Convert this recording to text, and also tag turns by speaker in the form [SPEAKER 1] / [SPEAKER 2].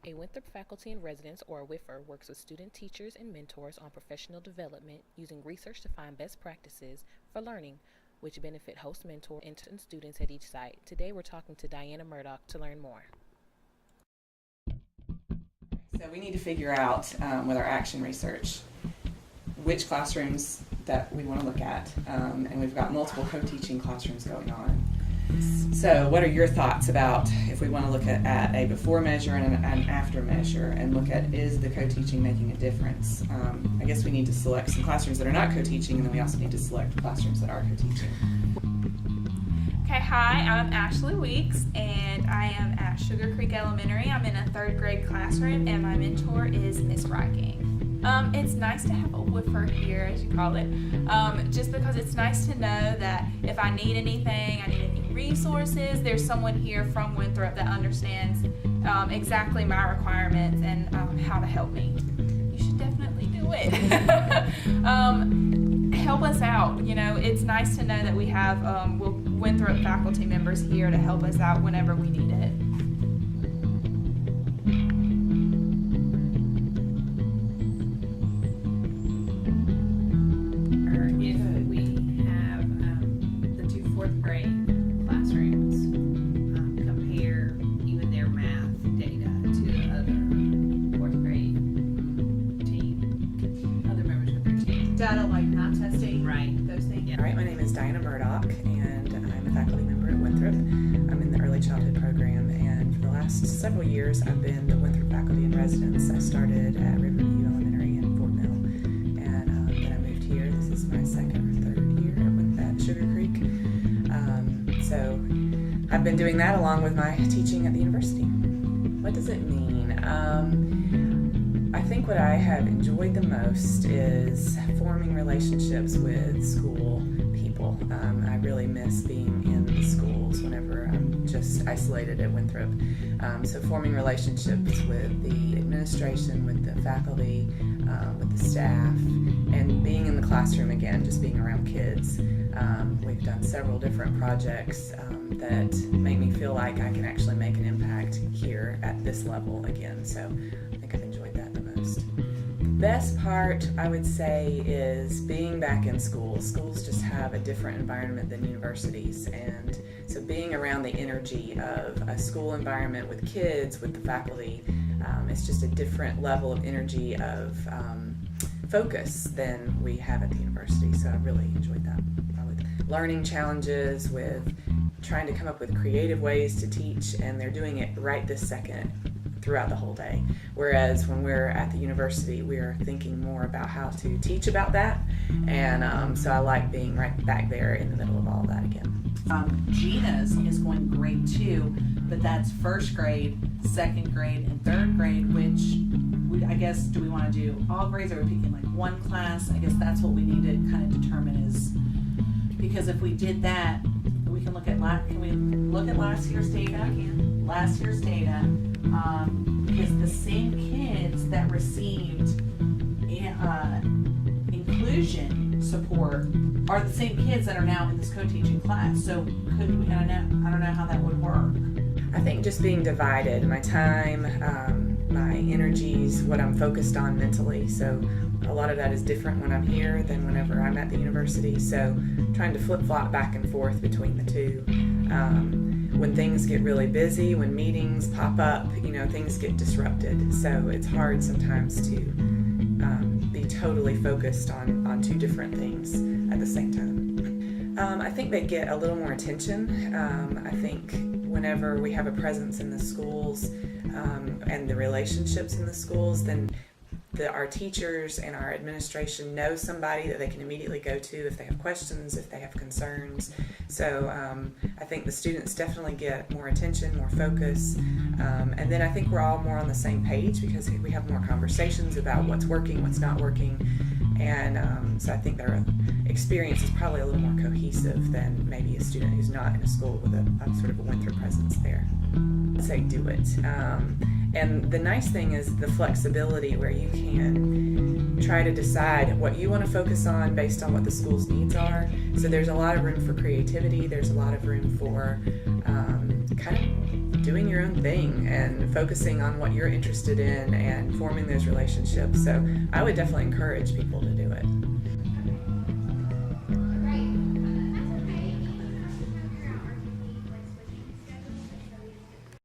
[SPEAKER 1] A Winthrop faculty in residence, or a WIFR, works with student teachers and mentors on professional development using research to find best practices for learning, which benefit host, mentor, and students at each site. Today we're talking to Diana Murdock to learn more.
[SPEAKER 2] So we need to figure out with our action research which classrooms that we want to look at, and we've got multiple co-teaching classrooms going on. So what are your thoughts about if we want to look at a before measure and an after measure and look at, is the co-teaching making a difference? I guess we need to select some classrooms that are not co-teaching, and then we also need to select classrooms that are co-teaching.
[SPEAKER 3] Okay, hi, I'm Ashley Weeks, and I am at Sugar Creek Elementary. I'm in a third grade classroom, and my mentor is Miss Riking. It's nice to have a WIFR here, as you call it, just because it's nice to know that if I need anything, I need any resources, there's someone here from Winthrop that understands exactly my requirements and how to help me. You should definitely do it. Help us out. You know, it's nice to know that we have Winthrop faculty members here to help us out whenever we need it.
[SPEAKER 4] If we have the two fourth grade classrooms compare even their math data to the other fourth grade team, other members of their team.
[SPEAKER 5] Data like math testing,
[SPEAKER 4] Right.
[SPEAKER 5] those things.
[SPEAKER 4] Yeah.
[SPEAKER 2] All right, my name is Diana Murdock, and I'm a faculty member at Winthrop. I'm in the early childhood program, and for the last several years, I've been the Winthrop faculty in residence. I started at Riverview Elementary in Fort Mill, and then I moved here. This is my second or third year at Sugar Creek. So I've been doing that along with my teaching at the university. What does it mean? I think what I have enjoyed the most is forming relationships with school people. I really miss being in the schools whenever I'm just isolated at Winthrop. So forming relationships with the administration, with the faculty, with the staff, and being in the classroom again, just being around kids. We've done several different projects that make me feel like I can actually make an impact here at this level again. So I think I've enjoyed that the most. The best part, I would say, is being back in school. Schools just have a different environment than universities, and so being around the energy of a school environment with kids, with the faculty, it's just a different level of energy of focus than we have at the university. So I really enjoyed that. With learning challenges, with trying to come up with creative ways to teach, and they're doing it right this second throughout the whole day. Whereas when we're at the university, we're thinking more about how to teach about that, and so I like being right back there in the middle of all of that again.
[SPEAKER 5] Gina's is going great too, but that's first grade, second grade, and third grade, which I guess, do we want to do all grades, or are we picking like one class? I guess that's what we need to kind of determine, is because if we did that, we can look at can we look at last year's data? Last year's data, because the same kids that received inclusion support are the same kids that are now in this co-teaching class. So could we? I don't know how that would work.
[SPEAKER 2] I think just being divided, my time, my energies, what I'm focused on mentally. So a lot of that is different when I'm here than whenever I'm at the university. So trying to flip-flop back and forth between the two. When things get really busy, when meetings pop up, things get disrupted. So it's hard sometimes to be totally focused on two different things at the same time. I think they get a little more attention. I think whenever we have a presence in the schools and the relationships in the schools, then our teachers and our administration know somebody that they can immediately go to if they have questions, if they have concerns. So I think the students definitely get more attention, more focus, and then I think we're all more on the same page because we have more conversations about what's working, what's not working, and so I think their experience is probably a little more cohesive than maybe a student who's not in a school with a sort of a Winthrop presence there. I'd say do it. And the nice thing is the flexibility where you can try to decide what you want to focus on based on what the school's needs are. So there's a lot of room for creativity. There's a lot of room for kind of doing your own thing and focusing on what you're interested in and forming those relationships. So I would definitely encourage people to do it.